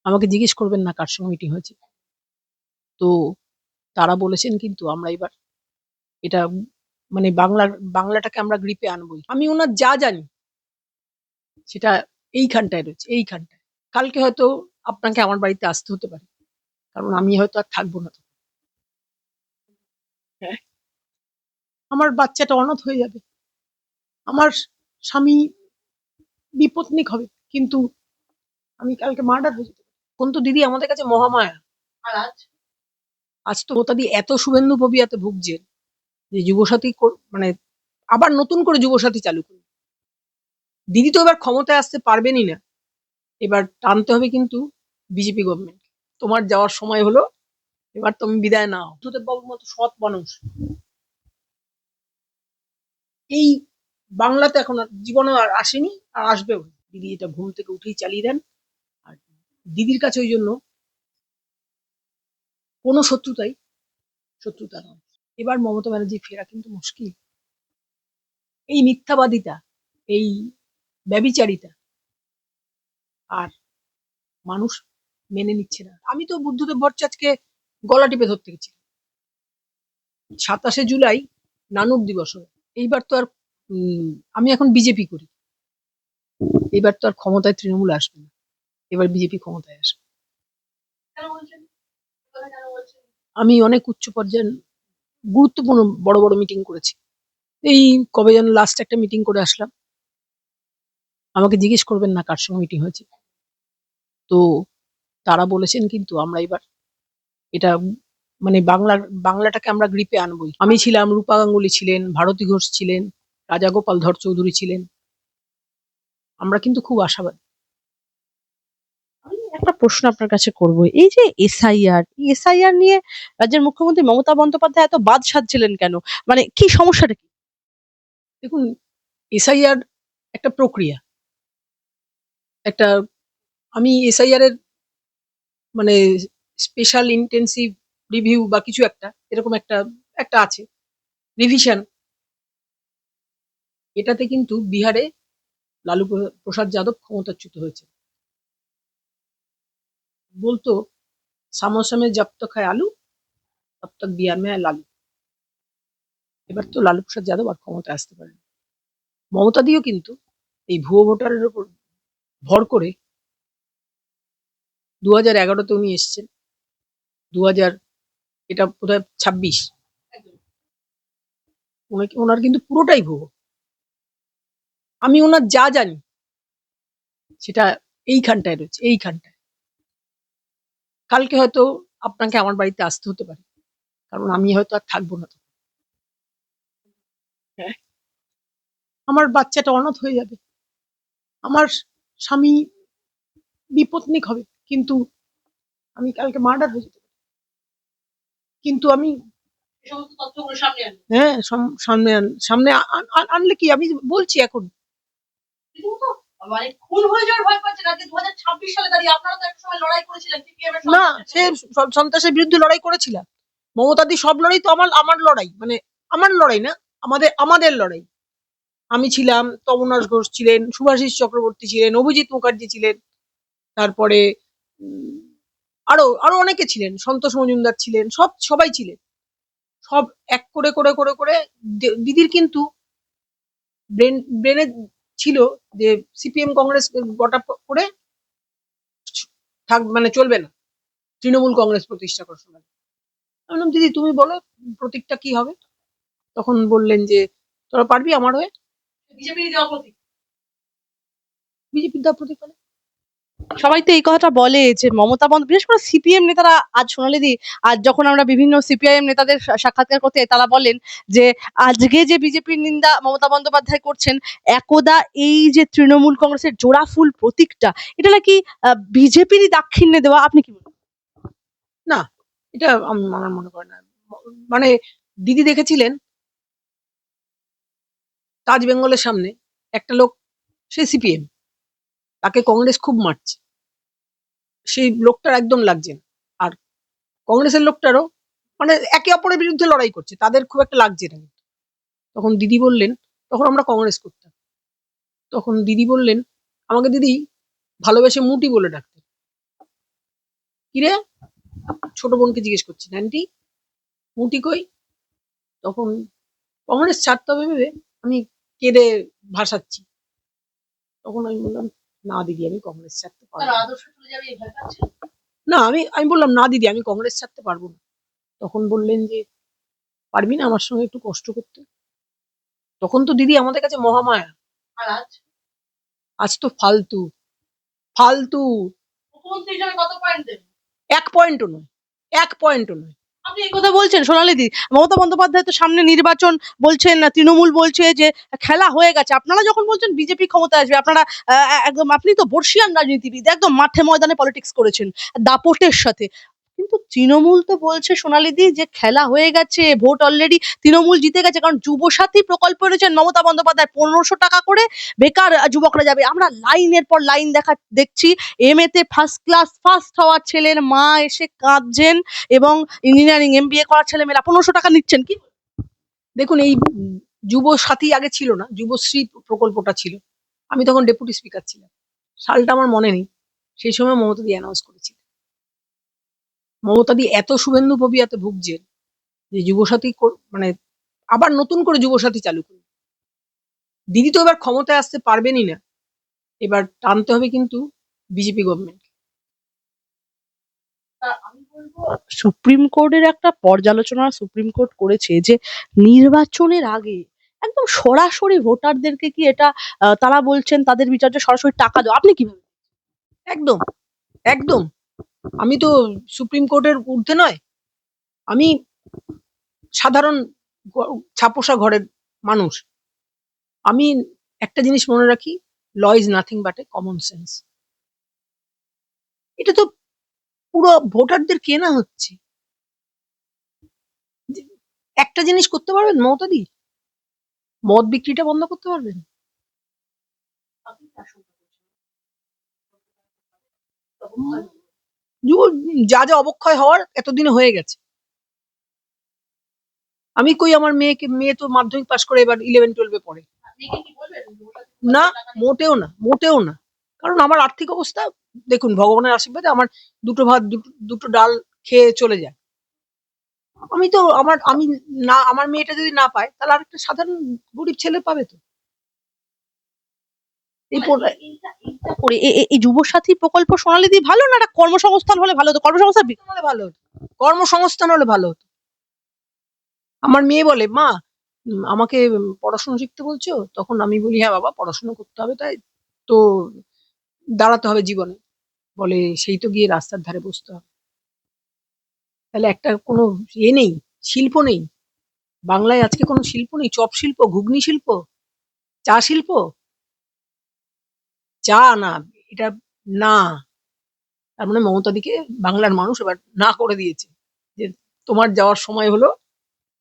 আমাকে জিজ্ঞেস করবেন না কার সঙ্গে মিটিং হয়েছে। তো তারা বলেছেন কিন্তু আমরা এবার এটা মানে বাংলাটাকে আমরা গ্রিপে আনবোই। আমি উনার যা জানি সেটা এইখানটায় রয়েছে, এইখানটায়। কালকে হয়তো আপনাকে আমার বাড়িতে আসতে হতে পারে। কারণ আমি হয়তো আর থাকবো না তখন। হ্যাঁ, আমার বাচ্চাটা অনাথ হয়ে যাবে। আমার স্বামী বিপত্নিক হবে। কিন্তু আমি কালকে মার্ডার হয়ে যেতে পারি। এখন তো দিদি আমাদের কাছে মহামায়া। আর আজ তো মমতাদি এত শুভেন্দু ফোবিয়াতে ভুগছেন যে যুবসাথী মানে আবার নতুন করে যুবসাথী চালু করবে। দিদি তো এবার ক্ষমতায় আসতে পারবেনই না। এবার টানতে হবে কিন্তু বিজেপি গভর্নমেন্ট। তোমার যাওয়ার সময় হলো, এবার তুমি বিদায় নাও। বুদ্ধদেব বাবুর মতো সৎ মানুষ এই বাংলাতে এখন আর জীবনে আর আসেনি, আর আসবেও না। দিদি এটা ঘুম থেকে উঠেই চালিয়ে দেন। আর দিদির কাছে ওই জন্য কোনো শত্রুতা নয়। এবার মমতা ব্যানার্জি ফেরা কিন্তু মুশকিল। এই মিথ্যাবাদিতা, এই ব্যভিচারিতা আর মানুষ মেনে নিচ্ছে না। আমি তো বুদ্ধদেব ভট্টাচার্যকে গলা টিপে ধরতে গেছি 27শে জুলাই নানক দিবস হবে। এইবার তো আর আমি এখন বিজেপি করি। এবার তো আর ক্ষমতায় তৃণমূল আসবে না, এবার বিজেপি ক্ষমতায় আসবে। আমি অনেক উচ্চ পর্যায়ের গুরুত্বপূর্ণ বড় বড় মিটিং করেছি। এই কবে যেন লাস্ট একটা মিটিং করে আসলাম। আমাকে জিজ্ঞেস করবেন না কার সঙ্গে মিটিং হয়েছে। তো তারা বলেছেন কিন্তু আমরা এবার এটা মানে বাংলাটাকে আমরা গ্রিপে আনবোই। আমি ছিলাম, রূপা গাঙ্গুলি ছিলেন, ভারতী ঘোষ ছিলেন, রাজা গোপাল ধর চৌধুরী ছিলেন। আমরা কিন্তু খুব আশাবাদী। আমি একটা প্রশ্ন আপনার কাছে করব। এই যে এসআইআর নিয়ে রাজ্যের মুখ্যমন্ত্রী মমতা বন্দ্যোপাধ্যায় এত বাদ সাধছিলেন কেন? মানে কি সমস্যাটা কি? দেখুন, এসআইআর একটা প্রক্রিয়া। একটা আমি এসআইআর এর মানে স্পেশাল ইন্টেনসিভ রিভিউ বা কিছু একটা এরকম একটা একটা আছে রিভিশন। এটাতে কিন্তু বিহারে লালু প্রসাদ যাদব ক্ষমতাচ্যুত হয়েছে। বলতো সমोसे में जब तक है आलू तब तक बिहार में है लालू। এবার তো লালু প্রসাদ যাদব আর ক্ষমতায় আসতে পারেন। মমতা দিও কিন্তু এই ভুয়ো ভোটারের উপর ভর করে 2011-তে উনি এসছেন। 2000 এটা বোধহয় 26, ওনার কিন্তু পুরোটাই ভুয়ো। আমি ওনার যা জানি সেটা এইখানটায় রয়েছে, এইখানটায়। কালকে হয়তো আপনাকে আমার বাড়িতে আসতে হতে পারে। কারণ আমি হয়তো আর থাকবো না তখন। হ্যাঁ, আমার বাচ্চাটা অনাথ হয়ে যাবে। আমার স্বামী বিপত্নিক হবে। কিন্তু আমি কালকে মার্ডার হয়ে যেতে পারি। কিন্তু আমি হ্যাঁ, সামনে আনলে কি আমি বলছি এখন। না, সে সন্ত্রাসের বিরুদ্ধে লড়াই করেছিলাম। মমতাদি সব লড়াই তো আমার লড়াই, মানে আমার লড়াই না, আমাদের লড়াই। আমি ছিলাম, তমনাশ ঘোষ ছিলেন, শুভাশিস চক্রবর্তী ছিলেন, অভিজিৎ মুখার্জি ছিলেন, তারপরে আরো আরো অনেকে ছিলেন, সন্তোষ মজুমদার ছিলেন, সবাই ছিলেন। সব এক করে করে করে করে দিদির কিন্তু ব্রেনে ছিল যে সিপিএম কংগ্রেস গোটা করে মানে চলবে না, তৃণমূল কংগ্রেস প্রতিষ্ঠা করার সময়। আমি বললাম দিদি তুমি বলো প্রতীকটা কি হবে। তখন বললেন যে তোরা পারবি আমার হয়ে। বিজেপির দেওয়া প্রতীক মানে সবাই তো এই কথাটা বলে যে মমতা বিশেষ করে সিপিএম নেতারা, আজ সোনালী দি, আজ যখন আমরা বিভিন্ন সিপিআইএম নেতাদের সাক্ষাৎকার করতে যাই, তারা বলেন যে আজকে যে বিজেপির নিন্দা মমতা বন্দ্যোপাধ্যায় করছেন, একদা এই যে তৃণমূল কংগ্রেসের জোড়া ফুল প্রতীকটা, এটা নাকি বিজেপিরই দাক্ষিণ্যে দেওয়া। আপনি কি বলেন? না, এটা আমার মনে হয় না। মানে দিদি দেখেছিলেন তাজ বেঙ্গলের সামনে একটা লোক, সে সিপিএম, তাকে কংগ্রেস খুব মারছে, সেই লোকটার একদম লাগছে না। আর কংগ্রেসের লোকটারও মানে একে অপরের বিরুদ্ধে লড়াই করছে, তাদের খুব একটা লাগছে না। তখন দিদি বললেন, তখন আমরা কংগ্রেস করতাম, তখন দিদি বললেন আমাকে দিদি ভালোবেসে মুটি বলে ডাকতেন। কিরে, ছোট বোনকে জিজ্ঞেস করছি, আন্টি মুটি কই? তখন কংগ্রেস ছাড়তে হবে ভেবে আমি কেঁদে ভাসাচ্ছি। তখন আমি বললাম, না দিদি আমি কংগ্রেস ছাড়তে পারবো না। না আমি আমি বললাম, না দিদি আমি কংগ্রেস ছাড়তে পারবো না। তখন বললেন যে, পারবি না আমার সঙ্গে একটু কষ্ট করতে? তখন তো দিদি আমাদের কাছে মহামায়া। আর আজ তো ফালতু ফালতু। মুখ্যমন্ত্রী হিসেবে কত পয়েন্ট দেবেন? 1 পয়েন্টও নয়, 1 পয়েন্টও নয়। আপনি এই কথা বলছেন সোনালিদি, মমতা বন্দ্যোপাধ্যায় তো সামনে নির্বাচন বলছেন, তৃণমূল বলছে যে খেলা হয়ে গেছে। আপনারা যখন বলছেন বিজেপি ক্ষমতায় আসবে, আপনারা একদম, আপনি তো বর্ষিয়ান রাজনীতিবিদ, একদম মাঠে ময়দানে পলিটিক্স করেছেন দাপটের সাথে। কিন্তু তৃণমূল তো বলছে সোনালিদি যে খেলা হয়ে গেছে, ভোট অলরেডি তৃণমূল জিতে গেছে, কারণ যুবসাথী প্রকল্প এনেছেন মমতা বন্দ্যোপাধ্যায়, 1500 টাকা করে বেকার যুবকরা যাবে। আমরা লাইনের পর লাইন দেখছি, এমএ তে ফার্স্ট ক্লাস ফার্স্ট হওয়ার ছেলের মা এসে কাঁদছেন, এবং ইঞ্জিনিয়ারিং এমবিএ করার ছেলেমেয়েরা 1500 টাকা নিচ্ছেন। কি দেখুন, এই যুব সাথী আগে ছিল না, যুবশ্রী প্রকল্পটা ছিল। আমি তখন ডেপুটি স্পিকার ছিলাম, সালটা আমার মনে নেই। সেই সময় মমতা দি অ্যানাউন্স করেছিল। মমতা দি এত শুভেন্দু ফোবিয়াতে ভুগছেন যে যুবসাথী মানে আবার নতুন করে যুবসাথী চালু করবে। দিদি তো এবার ক্ষমতায় আসতে পারবেনই না, এবার টানতে হবে কিন্তু বিজেপি গভর্নমেন্ট। আমি বলবো, সুপ্রিম কোর্টের একটা পর্যালোচনা সুপ্রিম কোর্ট করেছে যে নির্বাচনের আগে একদম সরাসরি ভোটারদেরকে কি এটা তারা বলছেন তাদের বিচার্য সরাসরি টাকা দাও। আপনি কি ভাবেন? একদম একদম। আমি তো সুপ্রিম কোর্টের ঊর্ধ্বে নয়, আমি সাধারণ ছাপোষা ঘরের মানুষ। আমি একটা জিনিস মনে রাখি, law is nothing but a common sense. এটা তো পুরো ভোটারদের কেনা হচ্ছে। একটা জিনিস করতে পারবেন মমতা দি, মদ বিক্রিটা বন্ধ করতে পারবেন। যা যা অবক্ষয় হওয়ার এতদিনে হয়ে গেছে। আমি কই আমার মেয়ে তো মাধ্যমিক পাশ করে এবার 11-12 পড়ে। না, মোটেও না, মোটেও না। কারণ আমার আর্থিক অবস্থা, দেখুন ভগবানের আশীর্বাদে আমার দুটো ভাত দুটো ডাল খেয়ে চলে যায়। আমি তো আমি না, আমার মেয়েটা যদি না পায় তাহলে আরেকটা সাধারণ গরিব ছেলে পাবে তো। এই যুবসাথী প্রকল্প সোনালিদি ভালো না, একটা কর্মসংস্থান হলে ভালো হতো, কর্মসংস্থান হলে ভালো হতো, কর্মসংস্থান হলে ভালো হতো। আমার মেয়ে বলে, মা আমাকে পড়াশোনা শিখতে বলছো? তখন আমি বলি, হ্যাঁ বাবা পড়াশোনা করতে হবে, তাই তো দাঁড়াতে হবে জীবনে। বলে, সেই তো গিয়ে রাস্তার ধারে বসতে হবে। তাহলে একটা কোনো নেই, শিল্প নেই বাংলায় আজকে, কোনো শিল্প নেই। চপ শিল্প, ঘুগনি শিল্প, চা শিল্প, চা না এটা না। তার মানে মমতা দিকে বাংলার মানুষ এবার না করে দিয়েছে যে তোমার যাওয়ার সময় হলো,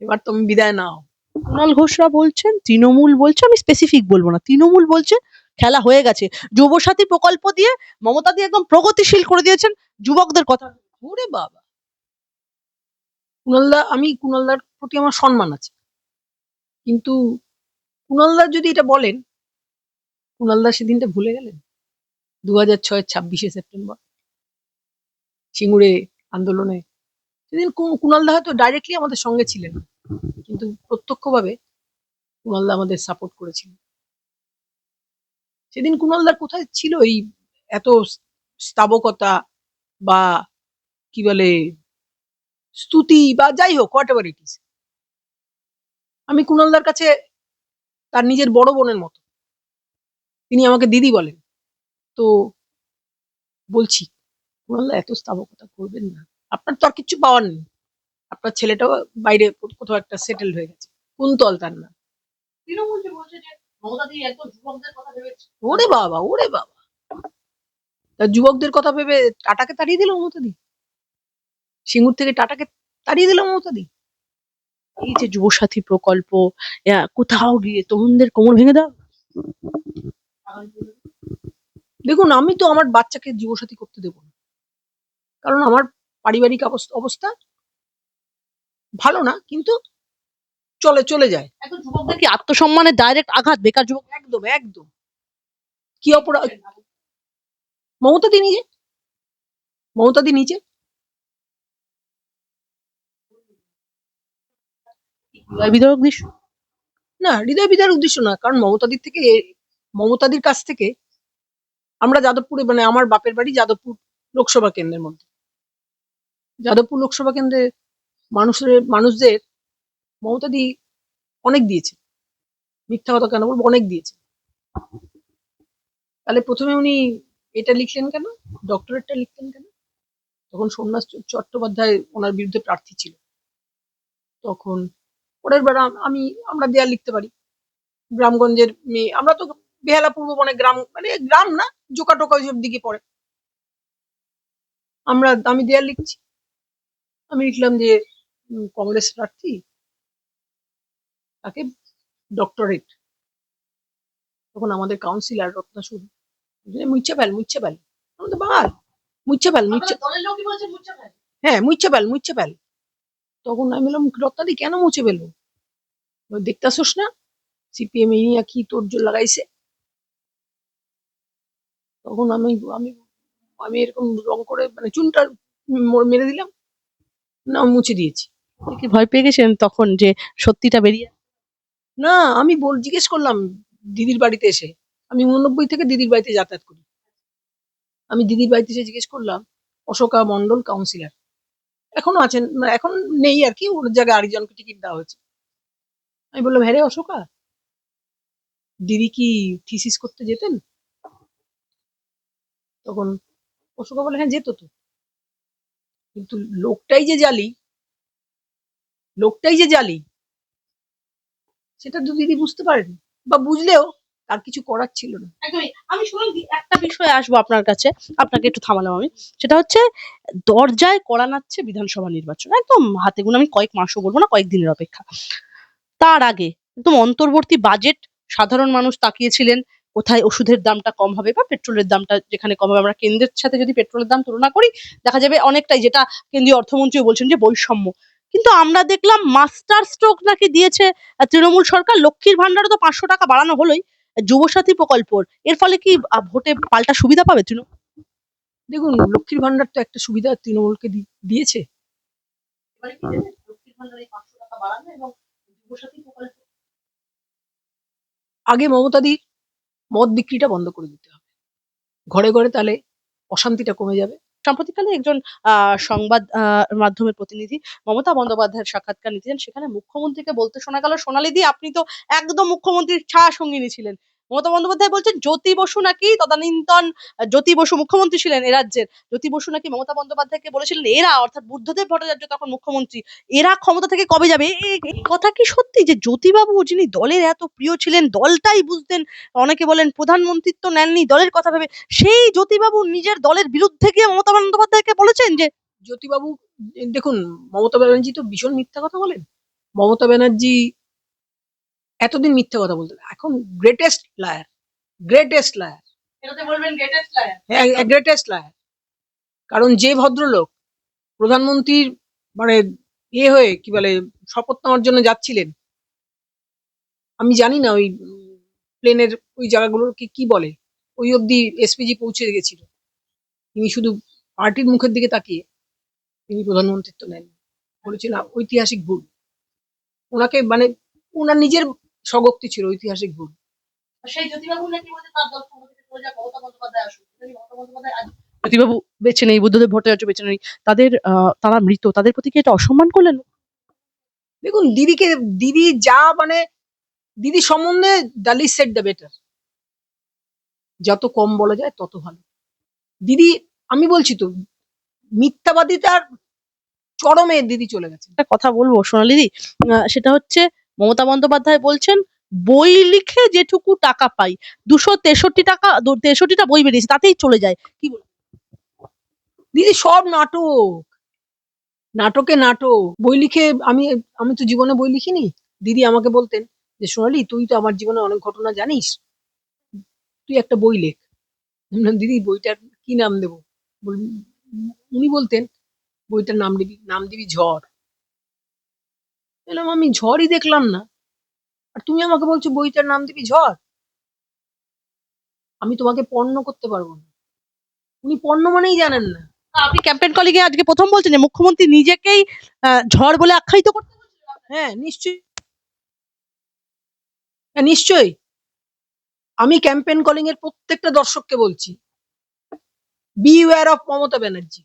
এবার তুমি বিদায় নাও। কুণাল ঘোষরা বলছেন, তৃণমূল বলছে, আমি স্পেসিফিক বলবো না, তৃণমূল বলছে খেলা হয়ে গেছে, যুবসাথী প্রকল্প দিয়ে মমতা দিয়ে একদম প্রগতিশীল করে দিয়েছেন যুবকদের কথা। ওরে বাবা, কুণালদা, আমি কুণালদার প্রতি আমার সম্মান আছে, কিন্তু কুণালদা যদি এটা বলেন, কুণালদা সেদিনটা ভুলে গেলেন 2006 26শে সেপ্টেম্বর সিঙ্গুরে আন্দোলনে। সেদিন কুণালদা হয়তো ডাইরেক্টলি আমাদের সঙ্গে ছিলেন, কিন্তু প্রত্যক্ষভাবে কুণালদা আমাদের সাপোর্ট করেছিলেন। সেদিন কুণালদার কোথায় ছিল এই এত স্তাবকতা বা কি বলে স্তুতি বা যাই হোক, হোয়াট এভার ইট ইজ। আমি কুণালদার কাছে তার নিজের বড় বোনের মতো, তিনি আমাকে দিদি বলেন। তো বলছি, কুণালদা এত স্তাবকতা করবেন না, আপনার তো আর কিছু পাওয়ার নেই, আপনার ছেলেটাও বাইরে কোথাও একটা সেটেল হয়ে গেছে, কুন্তল তার নাম। তৃণমূল যে বলছে যে মমতা দিয়ে একদম যুবকদের কথা ভেবেছে। ওরে বাবা, ওরে বাবা, তার যুবকদের কথা ভেবে টাটাকে তাড়িয়ে দিল মমতা দি, সিঙ্গুর থেকে টাটাকে তাড়িয়ে দিল মমতা দি। এই যে যুবসাথী প্রকল্প, কোথাও গিয়ে তরুণদের কোমর ভেঙে দাও। দেখুন, আমি তো আমার বাচ্চাকে যুবসাথী করতে দেবো না, কারণ আমার পারিবারিক অবস্থা ভালো না, কিন্তু চলে যায়। একদম যুবকদের কি আত্মসম্মানের ডাইরেক্ট আঘাত বেকার যুবক। একদম একদম। কি অপরাধ মমতা দি নিজে, মমতা দি নিজে হৃদয় বিদারক দৃশ্য। না, হৃদয় বিদার উদ্দেশ্য না, কারণ মমতাদির কাছ থেকে আমরা যাদবপুরে, মানে আমার বাপের বাড়ি যাদবপুর লোকসভা কেন্দ্রের মধ্যে। যাদবপুর লোকসভা কেন্দ্রে মানুষদের মমতাদি অনেক দিয়েছে, মিথ্যা কথা কেন বলবো, অনেক দিয়েছে। তাহলে প্রথমে উনি এটা লিখলেন কেন, ডক্টরেটটা লিখলেন কেন? তখন সোমনাথ চট্টোপাধ্যায় ওনার বিরুদ্ধে প্রার্থী ছিল। তখন পরের বার আমরা দেয়াল লিখতে পারি, গ্রামগঞ্জের মেয়ে, আমরা তো বেহালা পূর্ব বনে, গ্রাম মানে গ্রাম না, জোকা টোকা ওইসব দিকে পড়ে। আমি দেয়াল লিখছি, আমি লিখলাম যে কংগ্রেস প্রার্থী, তাকে ডক্টরেট। তখন আমাদের কাউন্সিলর রত্নাসুর মুইচ্ছা ফেল, আমাদের বাঙাল, মুইচ্ছা ফেল, হ্যাঁ মুইচ্ছা ফেল। তখন আমি বললাম, রত্নাদি কেন মুছে ফেলবো, দেখতাছোস না সিপিএম ইনিয়া কি তোড়জোড় লাগাইছে। তখন আমি আমি আমি এরকম রং করে মানে চুনটা মেরে দিলাম, না মুছে দিয়েছি। আপনি কি ভয় পেয়ে গেছেন তখন যে সত্যিটা বেরিয়ে? না, আমি জিজ্ঞেস করলাম দিদির বাড়িতে এসে, আমি 89 থেকে দিদির বাড়িতে যাতায়াত করি। আমি দিদির বাড়িতে এসে জিজ্ঞেস করলাম, অশোকা মন্ডল কাউন্সিলর এখনো আছেন, মানে এখন নেই আর কি, ওর জায়গায় আরেকজনকে টিকিট দেওয়া হয়েছে। আমি বললাম, হ্যাঁ রে অশোকা, দিদি কি থিসিস করতে যেতেন? তখন অশোকা বলে, হ্যাঁ যেত তো, কিন্তু লোকটাই যে জালি সেটা তো দিদি বুঝতে পারেনি, বা বুঝলেও তার কিছু করার ছিল না। একদমই। আমি শুনুন একটা বিষয়ে আসবো আপনার কাছে, আপনাকে একটু থামালাম আমি। সেটা হচ্ছে দরজায় কড়া নাড়ছে বিধানসভা নির্বাচন। একদম হাতে গোনা, আমি কয়েক মাসও বলবো না, কয়েকদিনের অপেক্ষা। তার আগে একদম অন্তর্বর্তী বাজেট, সাধারণ মানুষ তাকিয়েছিলেন কোথায় ওষুধের দামটা কম হবে বা পেট্রোলের দামটা যেখানে কম হবে। আমরা কেন্দ্রের সাথে যদি পেট্রোলের দাম তুলনা করি, দেখা যাবে অনেকটাই, যেটা কেন্দ্রীয় অর্থমন্ত্রীও বলছেন যে বৈষম্য। কিন্তু আমরা দেখলাম মাস্টার স্ট্রোক নাকি দিয়েছে তৃণমূল সরকার। লক্ষ্মীর ভান্ডারও তো 500 টাকা বাড়ানো হলোই, যুবসাথী প্রকল্প। এর ফলে কি ভোটে পাল্টা সুবিধা পাবে তৃণমূল? দেখুন, লক্ষ্মীর ভান্ডার তো একটা সুবিধা তৃণমূলকে দিয়েছে। এবারে কি দেবে লক্ষ্মীর ভান্ডারে 500 টাকা বাড়ানো এবং যুবসাথী প্রকল্প? আগে মমতাদির মদ বিক্রিটা বন্ধ করে দিতে হবে ঘরে ঘরে, তাহলে অশান্তিটা কমে যাবে। সাম্প্রতিককালে একজন সংবাদ মাধ্যমের প্রতিনিধি মমতা বন্দ্যোপাধ্যায়ের সাক্ষাৎকার নিতেন, সেখানে মুখ্যমন্ত্রীকে বলতে শোনা গেল, সোনালী দি আপনি তো একদম মুখ্যমন্ত্রীর ছায়া সঙ্গিনী ছিলেন। মমতা বন্দ্যোপাধ্যায় বলছেন জ্যোতি বসু নাকি তদানীন্তন, জ্যোতি বসু মুখ্যমন্ত্রী ছিলেন এ রাজ্যের, জ্যোতি বসু নাকি মমতা বন্দ্যোপাধ্যায়কে বলেছিলেন এরা, অর্থাৎ বুদ্ধদেব ভট্টাচার্য তখন মুখ্যমন্ত্রী, এরা ক্ষমতা থেকে কবে যাবে। এই কথা কি সত্যি যে জ্যোতিবাবু, যিনি দলের এত প্রিয় ছিলেন, দলটাই বুঝতেন, অনেকে বলেন প্রধানমন্ত্রিত্ব নেননি দলের কথা ভেবে, সেই জ্যোতিবাবু নিজের দলের বিরুদ্ধে গিয়ে মমতা বন্দ্যোপাধ্যায়কে বলেছেন যে? জ্যোতিবাবু, দেখুন, মমতা ব্যানার্জি তো ভীষণ মিথ্যা কথা বলেন। মমতা ব্যানার্জি এতদিন মিথ্যা কথা বলতেন, এখন গ্রেটেস্ট লায়ার। এটাতে বলবেন গ্রেটেস্ট লায়ার? হ্যাঁ, গ্রেটেস্ট লায়ার। কারণ যে ভদ্রলোক প্রধানমন্ত্রীর মানে হয়ে কি বলে শপথ নেওয়ার জন্য যাচ্ছিলেন, আমি জানি না ওই প্লেনের ওই জায়গাগুলোকে কি বলে, ওই অবধি এসপিজি পৌঁছে গেছিল। তিনি শুধু পার্টির মুখের দিকে তাকিয়ে তিনি প্রধানমন্ত্রিত্ব নেন, বলেছেন ঐতিহাসিক ভুল। ওনাকে মানে ওনার নিজের স্বগক্তি ছিল ঐতিহাসিক ভুল। সেই জ্যোতিবাবু নাকি বলছে তার দল ক্ষমতা থেকে চলে যাক, মমতা বন্দ্যোপাধ্যায় আসুক। মমতা বন্দ্যোপাধ্যায় আজ জ্যোতিবাবু বেঁচে নেই, বুদ্ধদেব ভট্টাচার্য বেঁচে নেই, তাদের তারা মৃত, তাদের প্রতি কি এটা অসম্মান করলেন? দেখুন, দিদি যা মানে দিদি সম্বন্ধে the least said the better, যত কম বলা যায় তত ভালো। দিদি, আমি বলছি তো, মিথ্যাবাদিতার চরমে দিদি চলে গেছে। একটা কথা বলবো সোনালী দি, সেটা হচ্ছে মমতা বন্দ্যোপাধ্যায় বলছেন বই লিখে যেটুকু টাকা পাই, 263টা বই বেরিয়েছে তাতেই চলে যায়, কি বল? দিদি সব নাটকে নাটক। বই লিখে আমি তো জীবনে বই লিখিনি। দিদি আমাকে বলতেন যে, সোনালী, তুই তো আমার জীবনে অনেক ঘটনা জানিস, তুই একটা বই লেখ। আমি বললাম, দিদি বইটার কি নাম দেবো? উনি বলতেন, বইটার নাম দিবি ঝড়। বললাম, আমি ঝড়ই দেখলাম না, আর তুমি আমাকে বলছো বইটার নাম দিবি ঝড়। আমি তোমাকে পণ্য করতে পারবো না। উনি পণ্য মানেই জানেন না। আপনি ক্যাম্পেইন কলিগে আজকে প্রথম বলছেন যে মুখ্যমন্ত্রী নিজেকেই ঝড় বলে আখ্যায়িত করতে? হ্যাঁ, নিশ্চয়ই। হ্যাঁ নিশ্চয়ই, আমি ক্যাম্পেইন কলিং এর প্রত্যেকটা দর্শককে বলছি, beware of Mamata Banerjee.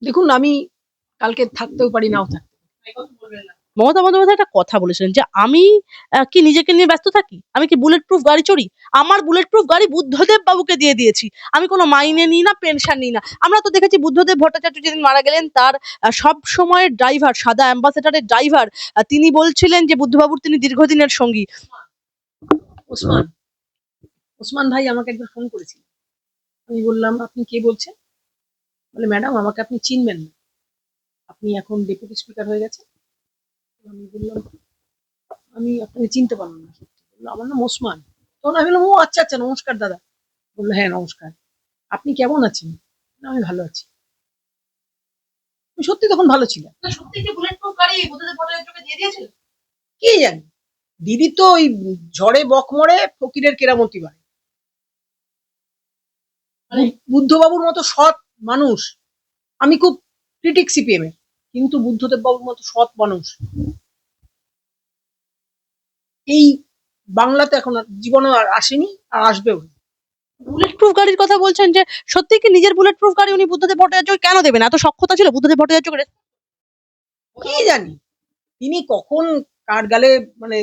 দেখুন আমি কালকে থাকতেও পারি, নাও থাকতে পারি। মমতা বন্দ্যোপাধ্যায় একটা কথা বলেছিলেন যে আমি কি নিজেকে নিয়ে ব্যস্ত থাকি, আমি কি বুলেট প্রুফ গাড়ি চড়ি, আমার বুলেট প্রুফ গাড়ি বুদ্ধদেব বাবুকে দিয়ে দিয়েছি, আমি কোনো মাইনে নিই না, পেনশন নিই না। আমরা তো দেখেছি বুদ্ধদেব ভট্টাচার্য যেদিন মারা গেলেন তার সব সময়ের ড্রাইভার, সাদা অ্যাম্বাসেডারের ড্রাইভার, তিনি বলছিলেন যে বুদ্ধবাবুর তিনি দীর্ঘদিনের সঙ্গী। ওসমান ওসমান ভাই আমাকে একবার ফোন করেছিল, আমি বললাম আপনি কে বলছেন? বলে ম্যাডাম আমাকে আপনি চিনবেন না, আপনি এখন ডেপুটি স্পিকার হয়ে গেছেন। আমি বললাম আমি আপনাকে চিনতে পারলাম না। বললো, আমার নাম ওসমান। তখন আমি বললাম ও আচ্ছা আচ্ছা, নমস্কার দাদা। বললো হ্যাঁ নমস্কার, আপনি কেমন আছেন? বললাম, আমি ভালো আছি। আমি সত্যি তখন ভালো ছিলাম। সত্যি কি বুলেট প্রুফ গাড়ি বুদ্ধদেব ভট্টাচার্যকে দিয়ে দিয়েছিল? কে জানি, দিদি তো ওই ঝড়ে বক মরে ফকিরের কেরামতি বাড়ে। বুদ্ধবাবুর মতো সৎ মানুষ, আমি খুব ক্রিটিক সিপিএম এর, কিন্তু বুদ্ধদেব বাবুর মতো সৎ মানুষ এই বাংলাতে এখন জীবনে আর আসেনি, আর আসবেও না। বুলেট প্রুফ গাড়ির কথা বলছেন, যে সত্যি কি নিজের বুলেট প্রুফ গাড়ি উনি বুদ্ধদেব ভট্টাচার্যকে কেন দেবেন? এত সখ্যতা ছিল বুদ্ধদেব ভট্টাচার্যকে? কি জানি তিনি কখন কার গালে মানে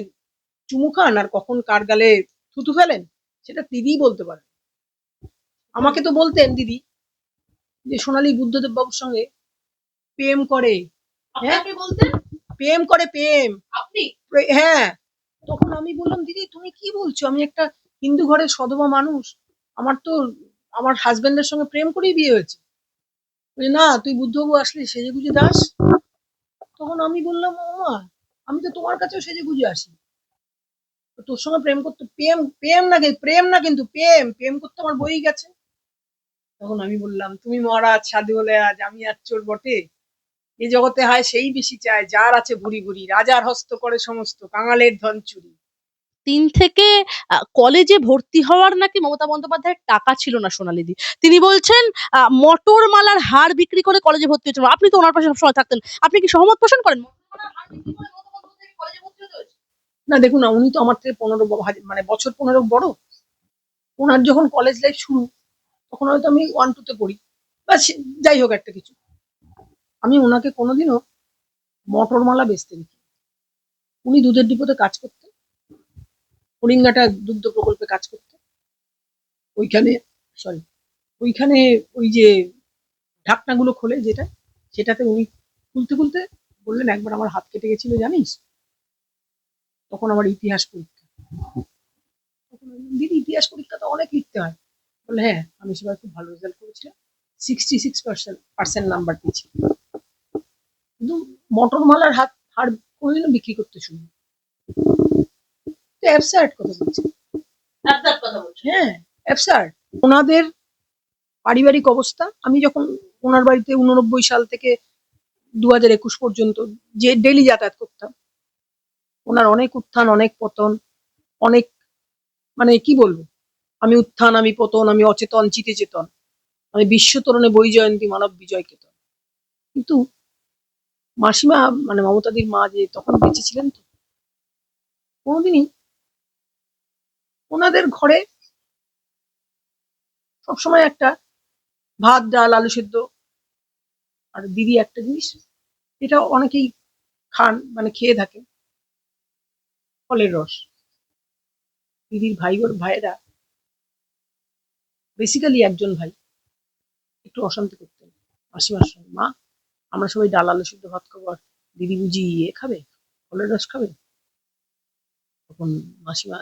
চুমু খান আর কখন কার গালে থুতু ফেলেন, সেটা দিদিই বলতে পারেন। আমাকে তো বলতেন দিদি যে সোনালী বুদ্ধদেব বাবুর সঙ্গে প্রেম করে। হ্যাঁ বলতেন প্রেম করে, প্রেম। আপনি? হ্যাঁ, তখন আমি বললাম দিদি তুমি কি বলছো, আমি একটা হিন্দু ঘরের সধবা মানুষ, আমার তো আমার হাজবেন্ডের সঙ্গে প্রেম করেই বিয়ে হয়েছে। বলে, না তুই বুদ্ধবাবু আসলে সেজে গুজে দাস। তখন আমি বললাম ও মা, আমি তো তোমার কাছেও সেজে গুজে আসি, তো তোর সঙ্গে প্রেম করতে, প্রেম প্রেম না প্রেম না কিন্তু প্রেম প্রেম করতে আমার বই গেছে। তখন আমি বললাম তুমি মহারাজ সাধু হলে আজ আমি আর চোর বটে, এ জগতে হয় সেই বেশি চায় যার আছে ভুরি ভুরি, রাজার হস্ত করে সমস্ত কাঙালের ধন চুরি। ৩ থেকে কলেজে ভর্তি হওয়ার নাকি মমতা বন্দ্যোপাধ্যায়ের টাকা ছিল না সোনালীদি। তিনি বলছেন মটর মালার হার বিক্রি করে কলেজে ভর্তি হয়েছিল। আপনি তো ওনার পাশে সবসময় থাকতেন। আপনি কি সহমত পোষণ করেন? মটর মালার হার বিক্রি করে মমতা বন্দ্যোপাধ্যায়কে কলেজে ভর্তি হতে হয়েছে? না দেখুন না, উনি তো আমার থেকে 15 বছর 15 বড়। ওনার যখন কলেজ লাইফ শুরু তখন হয়তো আমি 1-2 তে পড়ি, বা যাই হোক একটা কিছু। আমি ওনাকে কোনোদিনও মটর মালা বেচতে দেখি। উনি দুধের ডিপোতে কাজ করতেন, হরিঙ্গাটা দুগ্ধ প্রকল্পে কাজ করতেন। ওইখানে সরি ওইখানে ওই যে ঢাকনাগুলো খোলে যেটা, সেটাতে উনি খুলতে খুলতে বললেন একবার আমার হাত কেটে গেছিল জানিস। তখন আমার ইতিহাস পরীক্ষা, তখন আমি বললাম, দিদি ইতিহাস পরীক্ষা তো অনেক লিখতে হয়। বলে হ্যাঁ আমি সেবার খুব ভালো রেজাল্ট করেছিলাম, 66% নাম্বার পেয়েছি, কিন্তু মটর মালার হার কোনোদিনও বিক্রি করতে শুনি। অ্যাবসার্ড কথা বলছি, হ্যাঁ অ্যাবসার্ড। ওনাদের পারিবারিক অবস্থা, আমি যখন ওনার বাড়িতে 89 সাল থেকে 2021 পর্যন্ত যে ডেলি যাতায়াত করতাম, ওনার অনেক উত্থান অনেক পতন, অনেক মানে কি বলবো, আমি উত্থান আমি পতন, আমি অচেতন চিতে চেতন, আমি বিশ্বতরণে বই জয়ন্তী মানব বিজয় কেতন। কিন্তু মাসিমা মানে মমতাদির মা যে তখন বেঁচে ছিলেন, তো কোনোদিনই ওনাদের ঘরে সবসময় একটা ভাত ডাল আলু সেদ্ধ। আর দিদি একটা জিনিস, এটা অনেকেই খান মানে খেয়ে থাকে, ফলের রস। দিদির ভাইয়েরা বেসিক্যালি একজন ভাই একটু অশান্তি করতেন মাসিমার সঙ্গে, মা আমরা সবাই ডাল আলু সিদ্ধ ভাত খাবো আর দিদি বুঝি ইয়ে খাবে, ফলের রস খাবে। তখন মাসিমা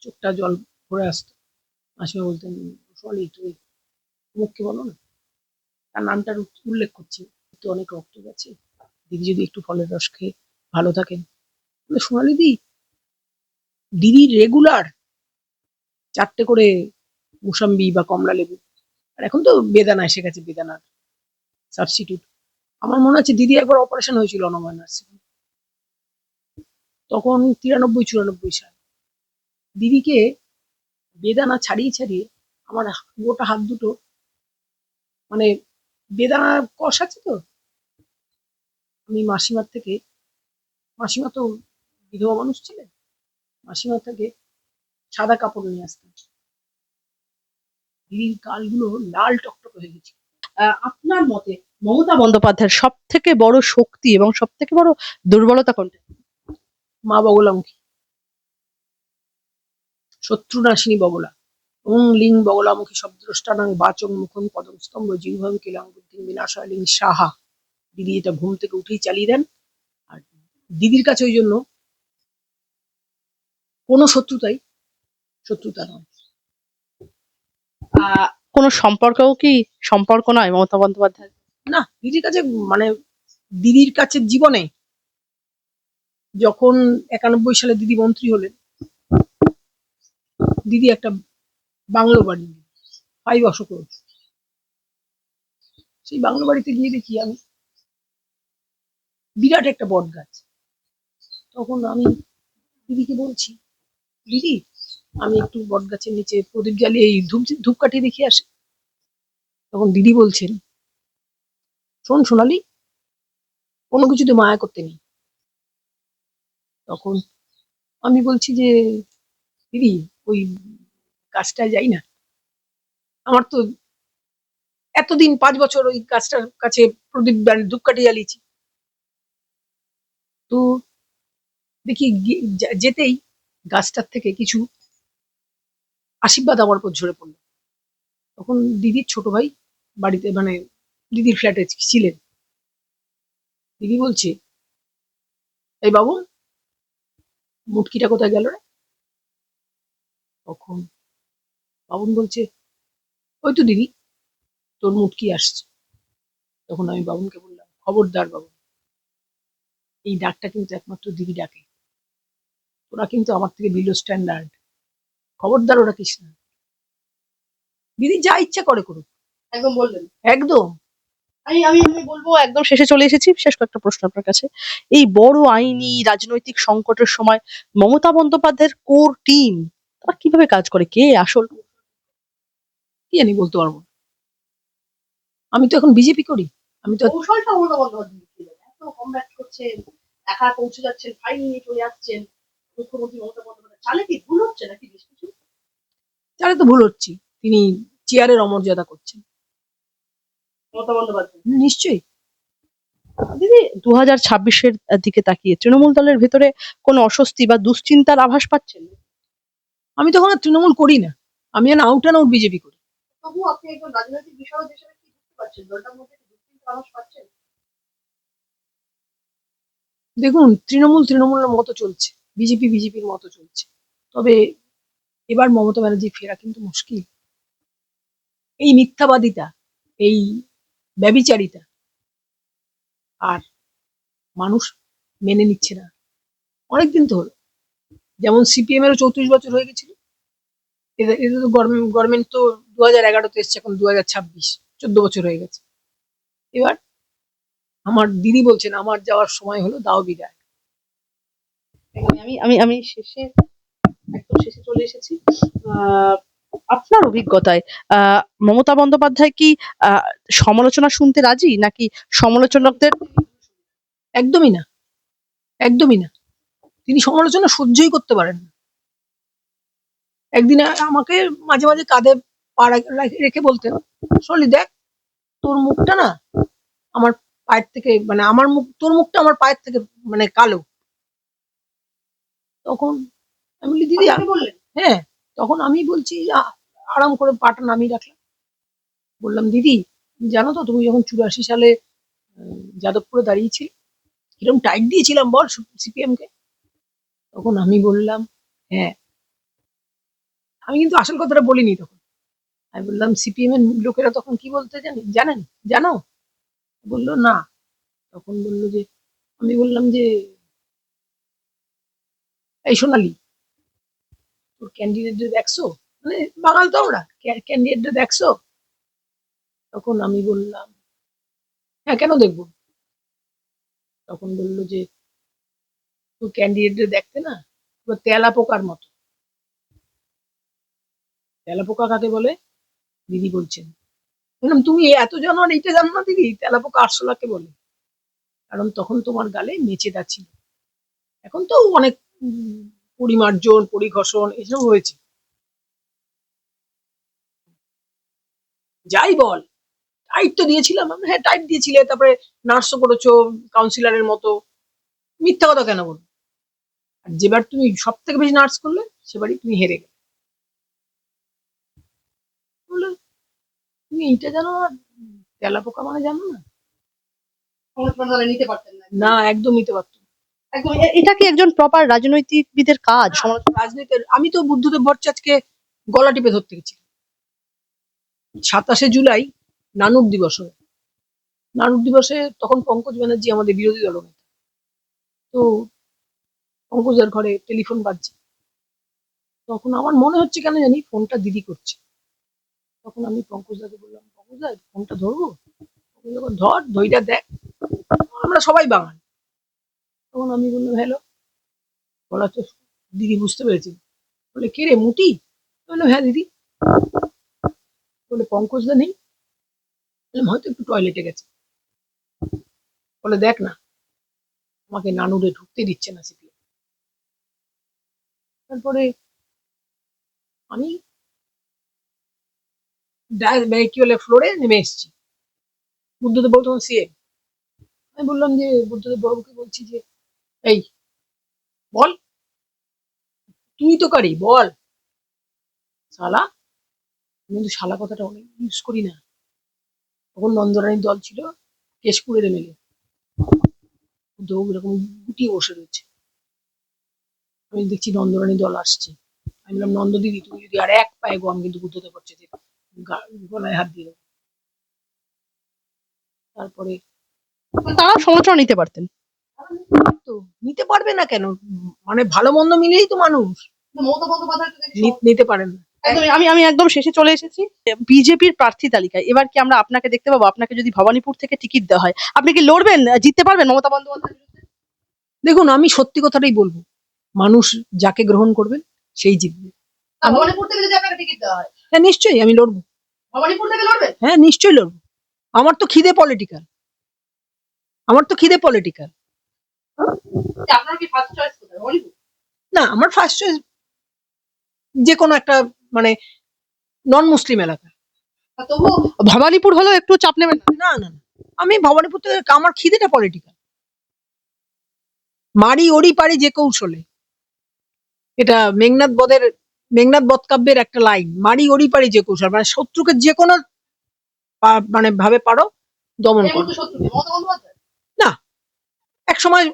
চোখটা জল ভরে আসতো। মাসিমা বলতেন সোনালি তুমি মুখকে বলো না, তার নামটার উল্লেখ করছি, তো অনেক রক্ত গেছে, দিদি যদি একটু ফলের রস খেয়ে ভালো থাকেন। বলে সোনালি দিদি রেগুলার 4টে করে মুসাম্বি বা কমলা লেবু, আর এখন তো বেদানা এসে গেছে, বেদানার সাবস্টিটিউট। আমার মনে আছে দিদি একবার অপারেশন হয়েছিল অনময় নার্সিং, তখন 93-94 সাল। দিদিকে বেদানা ছাড়িয়ে ছাড়িয়ে আমার গোটা হাত দুটো মানে বেদানা কষ আছে তো, আমি মাসিমার থেকে, মাসিমা তো বিধবা মানুষ ছিলেন, মাসিমা থেকে সাদা কাপড় নিয়ে আসতাম। দিদির গালগুলো লাল টকটকে হয়ে গেছে। আপনার মতে মমতা বন্দ্যোপাধ্যায়ের সব থেকে বড় শক্তি এবং সব থেকে বড় দুর্বলতা কোনটা? মা বগলামুখী, শত্রুনাশিনী বগলা। ওং লিং বগলামুখী শব্দষ্টানাং বাচং মুখং পদং স্তম্ভ জিহ্বং কিলাং বুদ্ধিং বিনাশায় লিং সাহা। দিদি এটা ঘুম থেকে উঠেই চালিয়ে দেন। আর দিদির কাছে ওই জন্য কোনো শত্রুতা নয়। কোনো সম্পর্কও কি সম্পর্ক নয় মমতা বন্দ্যোপাধ্যায়? না, দিদির কাছে মানে দিদির কাছে জীবনে যখন 91 সালে দিদি মন্ত্রী হলেন, দিদি একটা বাংলো বাড়ি 5 অশোক রোড। সেই বাংলো বাড়িতে গিয়ে দেখি আমি বিরাট একটা বট গাছ। তখন আমি দিদিকে বলছি, দিদি আমি একটু বট গাছের নিচে প্রদীপ জ্বালিয়ে এই ধূপকাঠি দেখে আসি। তখন দিদি বলছেন, শোন সোনালি, কোনো কিছুতে মায়া করতে নেই। তখন আমি বলছি যে দিদি ওই গাছটায় যাই না, আমার তো এতদিন 5 বছর ওই গাছটার কাছে প্রদীপ ধূপকাঠি জ্বালিয়েছি। তো দেখি যেতেই গাছটার থেকে কিছু আশীর্বাদ আমার উপর ঝরে পড়লো। তখন দিদির ছোট ভাই বাড়িতে মানে দিদির ফ্ল্যাটে ছিলেন। দিদি বলছে, এই বাবু মুটকিটা কোথায় গেল রে? তখন বাবুন বলছে, ওই তো দিদি তোর মুটকি আসছে। তখন আমি বাবুনকে বললাম, খবরদার বাবু, এই ডাকটা কিন্তু একমাত্র দিদি ডাকে, ওরা কিন্তু আমার থেকে বিলো স্ট্যান্ডার্ড, খবরদার ওরা কিস না। দিদি যা ইচ্ছা করে করুক। একদম বললেন। একদম। আমি আমি আমি বলবো একদম শেষে চলে এসেছি। শেষ কয়েকটা প্রশ্ন আপনার কাছে। এই বড় আইনি রাজনৈতিক সংকটের সময় মমতা বন্দ্যোপাধ্যায়ের কোর টিম তারা কিভাবে কাজ করে? কে আসল? কি জানি, বলতে পারবো না। আমি তো এখন বিজেপি করি। আমি তো কৌশলটা মমতা বন্দ্যোপাধ্যায় দিচ্ছিলেন। এত কমব্যাক করছেন, একা পৌঁছে যাচ্ছেন, ফাইল নিয়ে চলে আসছেন। মুখ্যমন্ত্রী মমতা বন্দ্যোপাধ্যায় চালে কি ভুল হচ্ছে নাকি বেশ কিছু? তাহলে তো ভুল হচ্ছি। তিনি চেয়ারের অমর্যাদা করছেন। মমতা বন্দ্যোপাধ্যায় নিশ্চয়ই। দিদি 2026-এর দিকে তাকিয়ে তৃণমূল দলের ভেতরে কোনো অস্বস্তি বা দুশ্চিন্তার আভাস পাচ্ছেন? আমি তখন আর তৃণমূল করি না, আমি আউট অ্যান্ড আউট বিজেপি করি। তবু আপনি একজন রাজনৈতিক বিশারদ হিসেবে কি বুঝতে পারছেন দলটার মধ্যে কি দুশ্চিন্তার আভাস পাচ্ছেন? দেখুন, তৃণমূলের মতো চলছে, বিজেপি বিজেপির মতো চলছে। তবে এবার মমতা ব্যানার্জি ফেরা কিন্তু মুশকিল। এই মিথ্যাবাদিতা, এই ব্যভিচারিতা আর মানুষ মেনে নিচ্ছে না। অনেকদিন তো হলো। যেমন সিপিএম এরও 34 বছর হয়ে গেছিল। এটা তো গভর্নমেন্ট তো 2011-তে এসছে, এখন 2026, 14 বছর হয়ে গেছে। এবার আমার দিদি বলছেন আমার যাওয়ার সময় হলো, দাও বিদায়। আমি আমি আমি শেষে একদম শেষে চলে এসেছি। আপনার অভিজ্ঞতায় মমতা বন্দ্যোপাধ্যায় কি আহ, সমালোচনা শুনতে রাজি নাকি সমালোচকদের? একদমই না, একদমই না। তিনি সমালোচনা সহ্যই করতে পারেন না। একদিন আমাকে মাঝে মাঝে কাঁধে পা রেখে বলতেন, শোনি দেখ, তোর মুখটা না আমার পায়ের থেকে মানে আমার মুখ, তোর মুখটা আমার পায়ের থেকে মানে কালো। তখন আমি বলি, দিদি বললেন হ্যাঁ। তখন আমি বলছি, আরাম করে পাটা নামিয়ে রাখলাম। বললাম, দিদি জানো তো, তুমি যখন 84 সালে যাদবপুরে দাঁড়িয়েছি, কিরকম টাইট দিয়েছিলাম বল সিপিএম কে। তখন আমি বললাম, হ্যাঁ। আমি কিন্তু আসল কথাটা বলিনি তখন। আমি বললাম, সিপিএম এর লোকেরা তখন কি বলতে জানো? বললো না। তখন বললো যে, আমি বললাম যে, এই সোনালি, তোর ক্যান্ডিডেটদের দেখছো? মানে বাঙাল তো আমরা, ক্যান্ডিডেটদের দেখছো? তখন আমি বললাম, হ্যাঁ কেন দেখবো? তখন বললো যে, তোর ক্যান্ডিডেটদের দেখতে না পুরো তেলা পোকার মতো। তেলা পোকা কাকে বলে? দিদি বলছেন। বললাম, তুমি এত জানো আর এইটা জানো না দিদি, তেলা পোকা আরশোলাকে বলে। কারণ তখন তোমার গালে মেচেদা ছিল। এখন তো অনেক পরিমার্জন, পরিঘষণ এসব হয়েছে। যাই বল, টাইট তো দিয়েছিলাম আমরা। হ্যাঁ, টাইট দিয়েছিলে, তারপরে নার্সও করেছো কাউন্সিলরের মতো। মিথ্যা কথা কেন বলবো? আর যেবার তুমি সব থেকে বেশি নার্স করলে, সেবারই তুমি হেরে গেলে। বলে, তুমি এইটা জানো না, তেলাপোকা মানে জানো না? নিতে পারতেন না। না, একদম নিতে পারতো না। একদম এটা কি একজন প্রপার রাজনৈতিকবিদের কাজ? রাজনীতির আমি তো বুদ্ধদেব ভট্টাচার্যকে গলা টিপে ধরতে গেছি 27শে জুলাই নানুক দিবস হয়। নানুক দিবসে তখন পঙ্কজ ব্যানার্জি আমাদের বিরোধী দলনেতা। তো পঙ্কজদার ঘরে টেলিফোন বাজছে। তখন আমার মনে হচ্ছে কেন জানি ফোনটা দিদি করছে। তখন আমি পঙ্কজদাকে বললাম, পঙ্কজদা ফোনটা ধরবো? পঙ্কজ যখন ধর, ধইরা দেখ, আমরা সবাই বাঙালি। তখন আমি বললাম হ্যালো। বলা তো দিদি বুঝতে পেরেছি। বলে কে রে, মুটি? বললাম হ্যাঁ দিদি। বলে পঙ্কজদা নেই? বললাম হয়তো একটু টয়লেটে গেছে। বলে দেখ না, আমাকে নানুরে ঢুকতে দিচ্ছে না সিপিএম। তারপরে আমি কি বলে ফ্লোরে নেমে এসেছি। বুদ্ধদেব বাবু তখন সিএম। আমি বললাম যে বুদ্ধদেব বাবুকে বলছি যে এই বল, তুই তো কারি বল। শালা, আমি কিন্তু শালা কথাটা অনেক ইউজ করি না। তখন নন্দরানীর দল ছিল, কেশপুরের এমএলএ। বুদ্ধবাবু এরকম গুটিয়ে বসে রয়েছে। আমি দেখছি নন্দরানী দল আসছে। আমি বললাম নন্দ দিদি, তুমি যদি আর এক পায়ে গো, আমি কিন্তু বুদ্ধদেব ভট্টাচার্যের গলায় হাত দিয়ে দেবো। তারপরে তারা সমালোচনা নিতে পারতেন। তো নিতে পারবে না কেন? মানে ভালো মন্দ মিলেই তো মানুষ। মমতা বন্দ্যোপাধ্যায় নিতে পারেন না। আমি আমি একদম শেষে চলে এসেছি। বিজেপির প্রার্থী তালিকায় এবার কি আমরা আপনাকে দেখতে পাবো? আপনাকে যদি ভবানীপুর থেকে টিকিট দেওয়া হয়, আপনি কি লড়বেন, জিততে পারবেন মমতা বন্দ্যোপাধ্যায়? দেখুন, আমি সত্যি কথাটাই বলবো, মানুষ যাকে গ্রহণ করবেন সেই জিতবে। ভবানীপুর থেকে যদি আপনাকে টিকিট দেওয়া হয়? হ্যাঁ নিশ্চয়ই আমি লড়বো। ভবানীপুর থেকে লড়বেন? হ্যাঁ নিশ্চয়ই লড়বো। আমার তো খিদে পলিটিক্যাল। আমার তো খিদে পলিটিক্যাল। আপনার কি ফার্স্ট চয়েস কোথায়? ভবানীপুর? না, আমার ফার্স্ট চয়েস যে কোনো একটা, মানে নন মুসলিম এলাকা। তবুও ভবানীপুর হলেও একটু চাপ নেবেন না? না না না, আমি ভবানীপুর থেকে, আমার খিদেটা পলিটিক্যাল। মারি ওড়ি পারি যে কৌশলে, এটা মেঘনাদ বধ কাব্যের একটা লাইন। মারি ওড়ি পারি যে কৌশল, মানে শত্রুকে যে কোনো মানে ভাবে পারো দমন এই করো। মুহূর্তে শত্রু কে? মমতা বন্দ্যোপাধ্যায়? না, এক সময়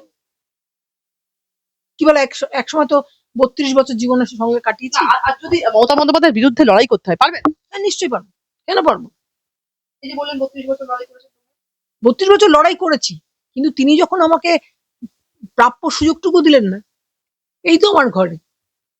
কি বলে, এক সময় তো 32 বছর জীবনের সঙ্গে কাটিয়েছি। আর যদি মমতা বন্দ্যোপাধ্যায়ের বিরুদ্ধে লড়াই করতে হয়, পারবেন? হ্যাঁ নিশ্চয়ই পারবো, কেন পারবো? এই যে বললেন 32 বছর লড়াই করেছেন। 32 বছর লড়াই করেছি, কিন্তু তিনি যখন আমাকে প্রাপ্য সুযোগটুকু দিলেন না। এই তো আমার ঘরে